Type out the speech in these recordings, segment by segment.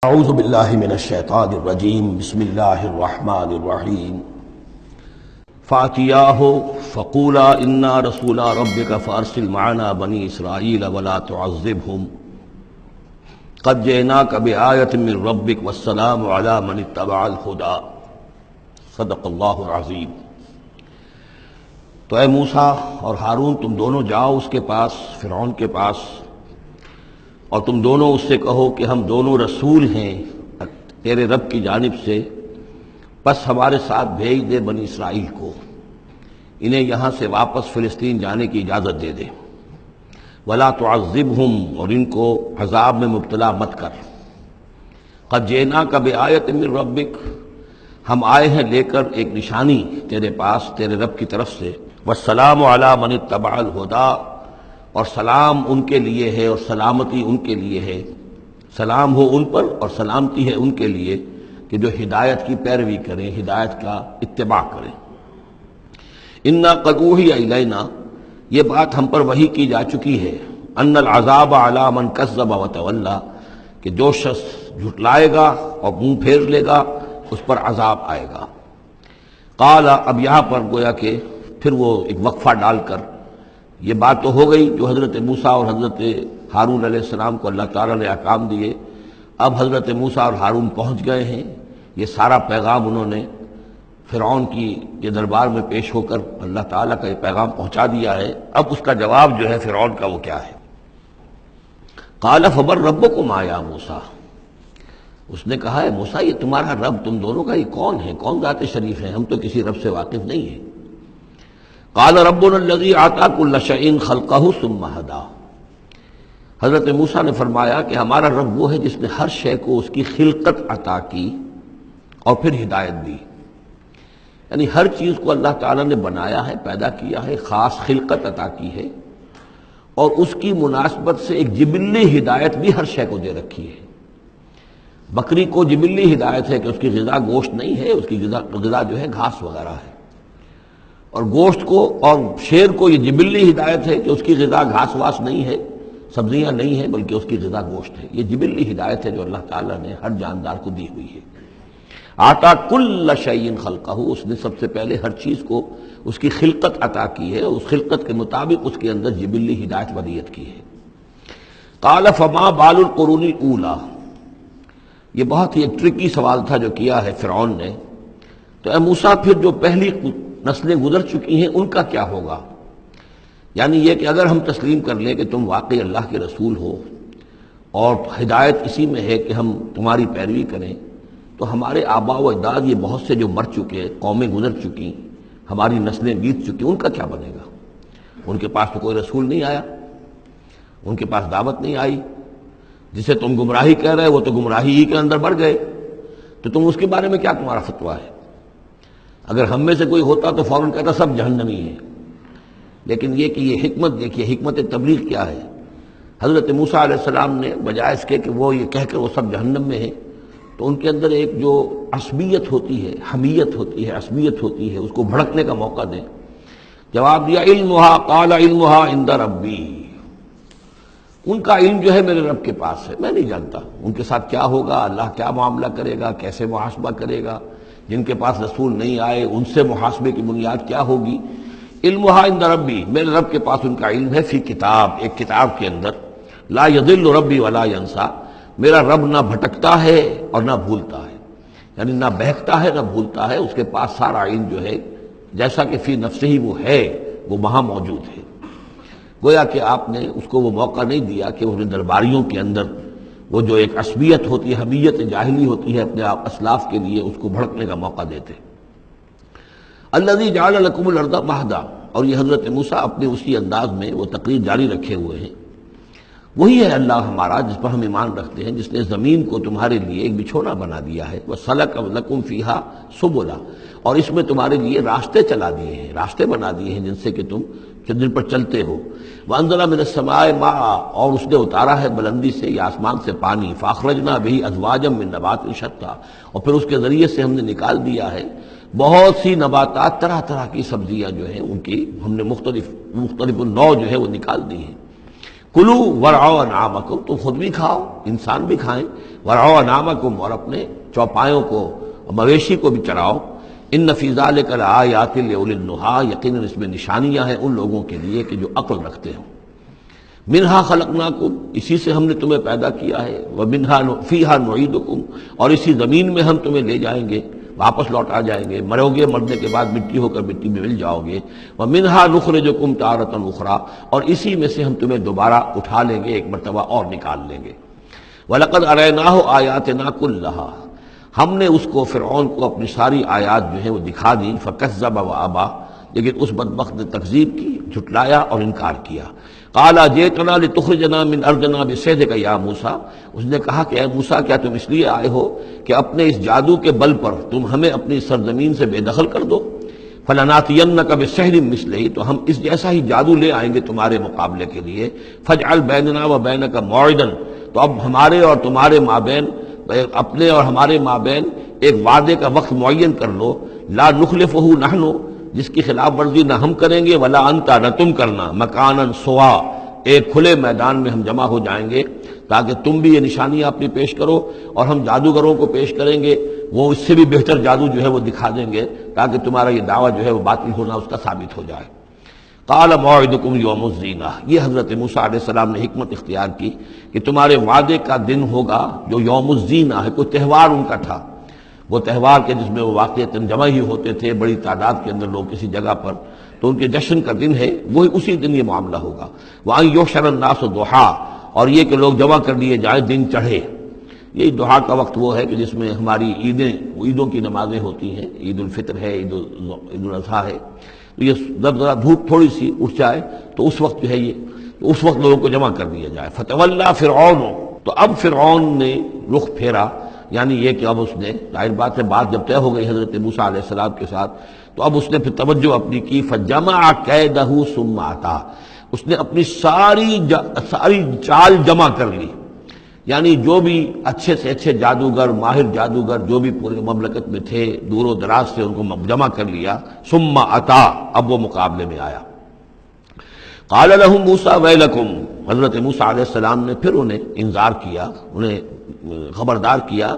اعوذ باللہ من الشیطان الرجیم بسم اللہ الرحمن الرحیم فاتیاہ فقولا انا رسول ربک فارسل معنا بنی اسرائیل ولا تعذبہم قد جئناک بآیۃ من ربک والسلام علی من اتبع الہدی صدق اللہ العظیم۔ تو اے موسیٰ اور ہارون، تم دونوں جاؤ اس کے پاس، فرعون کے پاس، اور تم دونوں اس سے کہو کہ ہم دونوں رسول ہیں تیرے رب کی جانب سے، بس ہمارے ساتھ بھیج دے بنی اسرائیل کو، انہیں یہاں سے واپس فلسطین جانے کی اجازت دے دے۔ ولا تعذبہم، اور ان کو عذاب میں مبتلا مت کر۔ قد جئناک بآیۃ من ربک، ہم آئے ہیں لے کر ایک نشانی تیرے پاس تیرے رب کی طرف سے۔ والسلام علی من اتبع الہدی، اور سلام ان کے لیے ہے اور سلامتی ان کے لیے ہے، سلام ہو ان پر اور سلامتی ہے ان کے لیے کہ جو ہدایت کی پیروی کریں، ہدایت کا اتباع کریں۔ انا قد اوحی الینا، یہ بات ہم پر وحی کی جا چکی ہے، ان العذاب علی من کذب وتولی، کہ جو شخص جھٹلائے گا اور منہ پھیر لے گا اس پر عذاب آئے گا۔ قال، اب یہاں پر گویا کہ پھر وہ ایک وقفہ ڈال کر یہ بات تو ہو گئی جو حضرت موسیٰ اور حضرت ہارون علیہ السلام کو اللہ تعالیٰ نے احکام دیے۔ اب حضرت موسیٰ اور ہارون پہنچ گئے ہیں، یہ سارا پیغام انہوں نے فرعون کی کے دربار میں پیش ہو کر اللہ تعالیٰ کا یہ پیغام پہنچا دیا ہے۔ اب اس کا جواب جو ہے فرعون کا وہ کیا ہے؟ قال فمن ربکم یا موسیٰ، اس نے کہا ہے موسیٰ یہ تمہارا رب، تم دونوں کا یہ کون ہے، کون ذات شریف ہے، ہم تو کسی رب سے واقف نہیں ہیں۔ قال ربنا الذی اعطی کل شیء خلقہ ثم ہدی، حضرت موسیٰ نے فرمایا کہ ہمارا رب وہ ہے جس نے ہر شے کو اس کی خلقت عطا کی اور پھر ہدایت دی، یعنی ہر چیز کو اللہ تعالیٰ نے بنایا ہے، پیدا کیا ہے، خاص خلقت عطا کی ہے، اور اس کی مناسبت سے ایک جبلی ہدایت بھی ہر شے کو دے رکھی ہے۔ بکری کو جبلی ہدایت ہے کہ اس کی غذا گوشت نہیں ہے، اس کی غذا جو ہے گھاس وغیرہ ہے، اور گوشت کو اور شیر کو یہ جبلی ہدایت ہے کہ اس کی غذا گھاس واس نہیں ہے، سبزیاں نہیں ہیں، بلکہ اس کی غذا گوشت ہے۔ یہ جبلی ہدایت ہے جو اللہ تعالیٰ نے ہر جاندار کو دی ہوئی ہے۔ آتا کل شیء خلقہ، اس نے سب سے پہلے ہر چیز کو اس کی خلقت عطا کی ہے، اس خلقت کے مطابق اس کے اندر جبلی ہدایت ودیت کی ہے۔ قال فما بال القرون الاولی، یہ بہت ہی ایک ٹرکی سوال تھا جو کیا ہے فرعون نے۔ تو اے موسیٰ پھر جو پہلی نسلیں گزر چکی ہیں ان کا کیا ہوگا؟ یعنی یہ کہ اگر ہم تسلیم کر لیں کہ تم واقعی اللہ کے رسول ہو اور ہدایت اسی میں ہے کہ ہم تمہاری پیروی کریں، تو ہمارے آباء و اجداد یہ بہت سے جو مر چکے، قومیں گزر چکی، ہماری نسلیں بیت چکی، ان کا کیا بنے گا؟ ان کے پاس تو کوئی رسول نہیں آیا، ان کے پاس دعوت نہیں آئی، جسے تم گمراہی کہہ رہے وہ تو گمراہی ہی کے اندر بڑھ گئے، تو تم اس کے بارے میں کیا تمہارا فتویٰ ہے؟ اگر ہم میں سے کوئی ہوتا تو فوراً کہتا سب جہنمی ہیں، لیکن یہ کہ یہ حکمت دیکھیے، حکمت تبلیغ کیا ہے۔ حضرت موسیٰ علیہ السلام نے بجائے اس کے کہ وہ یہ کہہ کر وہ سب جہنم میں ہیں، تو ان کے اندر ایک جو عصبیت ہوتی ہے، حمیت ہوتی ہے، عصبیت ہوتی ہے، اس کو بھڑکنے کا موقع دیں۔ جواب دیا علمھا، قال علمھا عند ربی، ان کا علم جو ہے میرے رب کے پاس ہے، میں نہیں جانتا ان کے ساتھ کیا ہوگا، اللہ کیا معاملہ کرے گا، کیسے محاسبہ کرے گا، جن کے پاس رسول نہیں آئے ان سے محاسبے کی بنیاد کیا ہوگی۔ علمھا عند ربی، میرے رب کے پاس ان کا علم ہے، فی کتاب، ایک کتاب کے اندر، لا یضل ربی ولا ینسیٰ، میرا رب نہ بھٹکتا ہے اور نہ بھولتا ہے، یعنی نہ بہکتا ہے نہ بھولتا ہے، اس کے پاس سارا علم جو ہے جیسا کہ فی نفسہ ہی وہ ہے، وہ وہاں موجود ہے۔ گویا کہ آپ نے اس کو وہ موقع نہیں دیا کہ انہیں درباریوں کے اندر وہ جو ایک عصبیت ہوتی ہے، حمیت جاہلی ہوتی ہے اپنے اسلاف کے لیے، اس کو بھڑکنے کا موقع دیتے۔ الذی جعل لکم الارض مہدا، اور یہ حضرت موسیٰ اپنے اسی انداز میں وہ تقریر جاری رکھے ہوئے ہیں، وہی ہے اللہ ہمارا جس پر ہم ایمان رکھتے ہیں، جس نے زمین کو تمہارے لیے ایک بچھونا بنا دیا ہے، وَسَلَكَ لَكُمْ فِيهَا سُبُلًا، اور اس میں تمہارے لیے راستے چلا دیے ہیں، راستے بنا دیے ہیں جن سے کہ تم جن پر چلتے ہو۔ وَأَنزَلَ مِنَ السَّمَاءِ مَاءً، اور اس نے اتارا ہے بلندی سے یا آسمان سے پانی، فَأَخْرَجْنَا بِهِ أَزْوَاجًا مِّن نَبَاتٍ شَتَّىٰ، اور پھر اس کے ذریعے سے ہم نے نکال دیا ہے بہت سی نباتات، طرح طرح کی سبزیاں جو ہیں ان کی ہم نے مختلف النوع جو ہے وہ نکال دی ہیں۔ کلو ورعوا انعامکم، تم خود بھی کھاؤ، انسان بھی کھائیں، ورعوا انعامکم، اور اپنے چوپایوں کو، مویشی کو بھی چراؤ۔ ان فی ذلک لآیات لأولی النہی، یقیناً اس میں نشانیاں ہیں ان لوگوں کے لیے کہ جو عقل رکھتے ہوں۔ منہا خلقناکم، اسی سے ہم نے تمہیں پیدا کیا ہے، ومنہا فیہا نعیدکم، اور اسی زمین میں ہم تمہیں لے جائیں گے، واپس لوٹا جائیں گے، مرو گے، مرنے کے بعد مٹی ہو کر مٹی میں مل جاؤ گے، ومنہا نخرجکم تارۃ اخری، اور اسی میں سے ہم تمہیں دوبارہ اٹھا لیں گے، ایک مرتبہ اور نکال لیں گے۔ وَلَقَدْ أَرَيْنَاهُ آيَاتِنَا كُلَّهَا، ہم نے اس کو، فرعون کو، اپنی ساری آیات جو ہیں وہ دکھا دی، فَكَذَّبَ وَأَبَى، لیکن اس بدبخت نے تکذیب کی، جھٹلایا اور انکار کیا۔ قَالَ جِئْتَنَا لِتُخْرِجَنَا مِنْ أَرْضِنَا بِسِحْرِكَ يَا موسیٰ، اس نے کہا کہ اے موسیٰ، کیا تم اس لیے آئے ہو کہ اپنے اس جادو کے بل پر تم ہمیں اپنی سرزمین سے بے دخل کر دو؟ فَلَنَأْتِيَنَّكَ بِسِحْرٍ مِثْلِهِ، تو ہم اس جیسا ہی جادو لے آئیں گے تمہارے مقابلے کے لیے۔ فَاجْعَلْ بَيْنَنَا وَبَيْنَكَ مَوْعِدًا، تو اب ہمارے اور تمہارے مابین، اپنے اور ہمارے مابین ایک وعدے کا وقت معین کر لو، لا نخلفہ نحن، جس کی خلاف ورزی نہ ہم کریں گے، ولا انت، نہ تم کرنا، مکانا سوا، ایک کھلے میدان میں ہم جمع ہو جائیں گے، تاکہ تم بھی یہ نشانیاں اپنی پیش کرو اور ہم جادوگروں کو پیش کریں گے، وہ اس سے بھی بہتر جادو جو ہے وہ دکھا دیں گے، تاکہ تمہارا یہ دعویٰ جو ہے وہ باطل ہونا اس کا ثابت ہو جائے۔ قال موعدکم یوم الزینہ، یہ حضرت موسیٰ علیہ السلام نے حکمت اختیار کی کہ تمہارے وعدے کا دن ہوگا جو یوم الزینہ ہے، کوئی تہوار ان کا تھا، وہ تہوار کے جس میں وہ واقعتاً جمع ہی ہوتے تھے بڑی تعداد کے اندر لوگ کسی جگہ پر، تو ان کے جشن کا دن ہے، وہی اسی دن یہ معاملہ ہوگا۔ وَأَن يُحْشَرَ النَّاسُ ضُحًى، اور یہ کہ لوگ جمع کر لیے جائیں دن چڑھے۔ یہی دحا کا وقت وہ ہے کہ جس میں ہماری عیدوں کی نمازیں ہوتی ہیں، عید الفطر ہے، عید الاضحیٰ ہے، تو یہ جب ذرا دھوپ تھوڑی سی اٹھ جائے تو اس وقت جو ہے یہ، تو اس وقت لوگوں کو جمع کر دیا جائے۔ فَتَوَلَّىٰ فِرْعَوْنُ، تو اب فرعون نے رخ پھیرا، یعنی یہ کہ اب اس نے، ظاہر بات ہے بات جب طے ہو گئی حضرت موسیٰ علیہ السلام کے ساتھ، تو اب اس نے پھر توجہ اپنی کی، فَجَمَعَ كَيْدَهُ ثُمَّ أَتَىٰ، اس نے اپنی ساری چال جمع کر لی، یعنی جو بھی اچھے سے اچھے جادوگر، ماہر جادوگر جو بھی پورے مملکت میں تھے، دور و دراز سے ان کو جمع کر لیا۔ ثم اتا، اب وہ مقابلے میں آیا۔ قال لهم موسیٰ ویلکم، حضرت موسیٰ علیہ السلام نے پھر انہیں انذار کیا، انہیں خبردار کیا،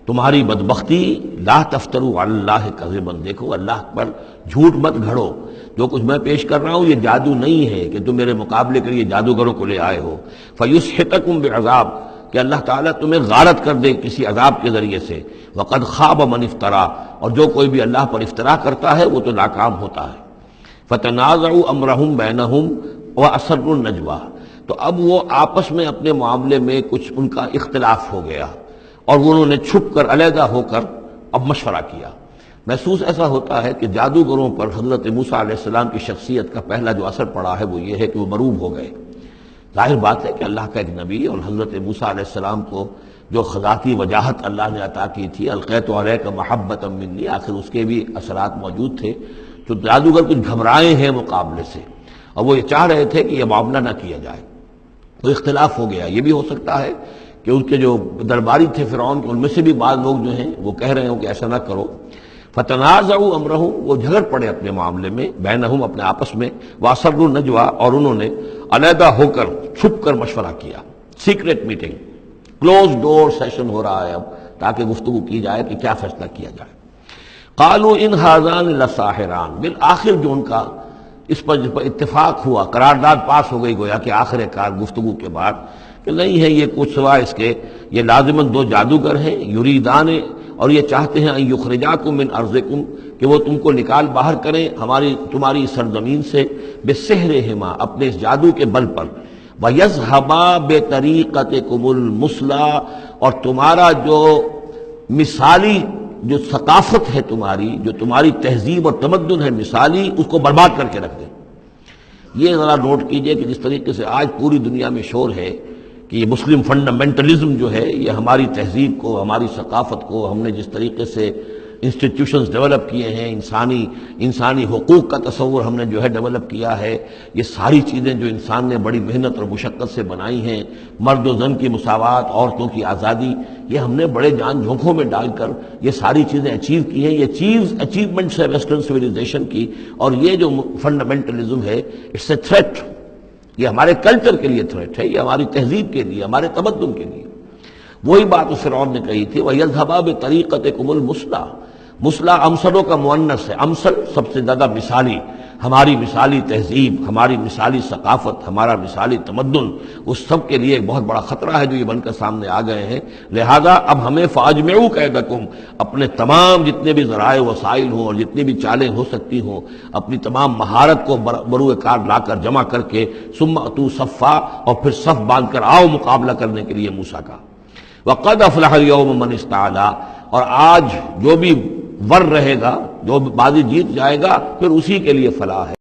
تمہاری بدبختی، لا تفتروا علی اللہ کذبا، دیکھو اللہ پر جھوٹ مت گھڑو، جو کچھ میں پیش کر رہا ہوں یہ جادو نہیں ہے کہ تم میرے مقابلے کے لیے جادوگروں کو لے آئے ہو۔ فیسحتکم بعذاب، کہ اللہ تعالیٰ تمہیں غارت کر دے کسی عذاب کے ذریعے سے۔ وقد خاب من افترا، اور جو کوئی بھی اللہ پر افترا کرتا ہے وہ تو ناکام ہوتا ہے۔ فتنازعوا امرهم بینہم واسروا النجوى، تو اب وہ آپس میں اپنے معاملے میں کچھ ان کا اختلاف ہو گیا اور انہوں نے چھپ کر، علیحدہ ہو کر اب مشورہ کیا۔ محسوس ایسا ہوتا ہے کہ جادوگروں پر حضرت موسیٰ علیہ السلام کی شخصیت کا پہلا جو اثر پڑا ہے وہ یہ ہے کہ وہ مروب ہو گئے۔ ظاہر بات ہے کہ اللہ کا ایک نبی اور حضرت موسیٰ علیہ السلام کو جو ذاتی وجاہت اللہ نے عطا کی تھی، القیت علیک محبۃ منی، آخر اس کے بھی اثرات موجود تھے، تو جادوگر کچھ گھبرائے ہیں مقابلے سے، اور وہ یہ چاہ رہے تھے کہ یہ معاملہ نہ کیا جائے، تو اختلاف ہو گیا۔ یہ بھی ہو سکتا ہے کہ ان کے جو درباری تھے فرعون کے، ان میں سے بھی بعض لوگ جو ہیں وہ کہہ رہے ہوں کہ ایسا نہ کرو۔ فتنازعوا امرهم، وہ جھگڑ پڑے اپنے معاملے میں، بینہم اپنے آپس میں، واسروا النجوى، اور انہوں نے علیحدہ ہو کر چھپ کر مشورہ کیا، سیکریٹ میٹنگ، کلوز ڈور سیشن ہو رہا ہے اب، تاکہ گفتگو کی جائے کہ کیا فیصلہ کیا جائے۔ قالوا ان هذان لساحران، بالآخر جو ان کا اس پر اتفاق ہوا، قرارداد پاس ہو گئی گویا کہ آخر کار گفتگو کے بعد، کہ نہیں ہے یہ کچھ سوا اس کے، یہ لازماً دو جادوگر ہیں، یریدان، اور یہ چاہتے ہیں ان یخرجاکم من ارضکم، کہ وہ تم کو نکال باہر کریں تمہاری سرزمین سے، بسحرہما، اپنے اس جادو کے بل پر، ویذھبا بطریقتکم المثلی، اور تمہارا جو مثالی جو ثقافت ہے تمہاری، جو تمہاری تہذیب اور تمدن ہے مثالی، اس کو برباد کر کے رکھ دیں۔ یہ ذرا نوٹ کیجئے کہ جس طریقے سے آج پوری دنیا میں شور ہے کہ یہ مسلم فنڈامنٹلزم جو ہے یہ ہماری تہذیب کو، ہماری ثقافت کو، ہم نے جس طریقے سے انسٹیٹیوشنز ڈیولپ کیے ہیں، انسانی حقوق کا تصور ہم نے جو ہے ڈیولپ کیا ہے، یہ ساری چیزیں جو انسان نے بڑی محنت اور مشقت سے بنائی ہیں، مرد و زن کی مساوات، عورتوں کی آزادی، یہ ہم نے بڑے جان جھونکوں میں ڈال کر یہ ساری چیزیں اچیو کی ہیں، یہ اچیومنٹس ہے ویسٹرن سویلائزیشن کی، اور یہ جو فنڈامنٹلزم ہے، اٹس اے تھریٹ یہ ہمارے کلچر کے لیے تھریٹ ہے، یہ ہماری تہذیب کے لیے، ہمارے تمدن کے لیے۔ وہی بات اس فرعون نے کہی تھی وَيَذْهَبَا بِطَرِيقَتِكُمُ الْمُثْلَىٰ، مثلا امثلوں کا مؤنث ہے، امثل سب سے زیادہ مثالی، ہماری مثالی تہذیب، ہماری مثالی ثقافت، ہمارا مثالی تمدن، اس سب کے لیے ایک بہت بڑا خطرہ ہے جو یہ بن کر سامنے آ گئے ہیں۔ لہذا اب ہمیں فَأَجْمِعُوا كَيْدَكُمْ، اپنے تمام جتنے بھی ذرائع وسائل ہوں اور جتنی بھی چالیں ہو سکتی ہوں، اپنی تمام مہارت کو بروئے کار لا کر جمع کر کے ثُمَّ أْتُوا صَفًّا، اور پھر صف باندھ کر آؤ مقابلہ کرنے کے لیے موسیٰ کا۔ وَقَدْ أَفْلَحَ الْيَوْمَ مَنِ اسْتَعْلَىٰ، اور آج جو بھی ور رہے گا، جو بازی جیت جائے گا، پھر اسی کے لیے فلاح ہے۔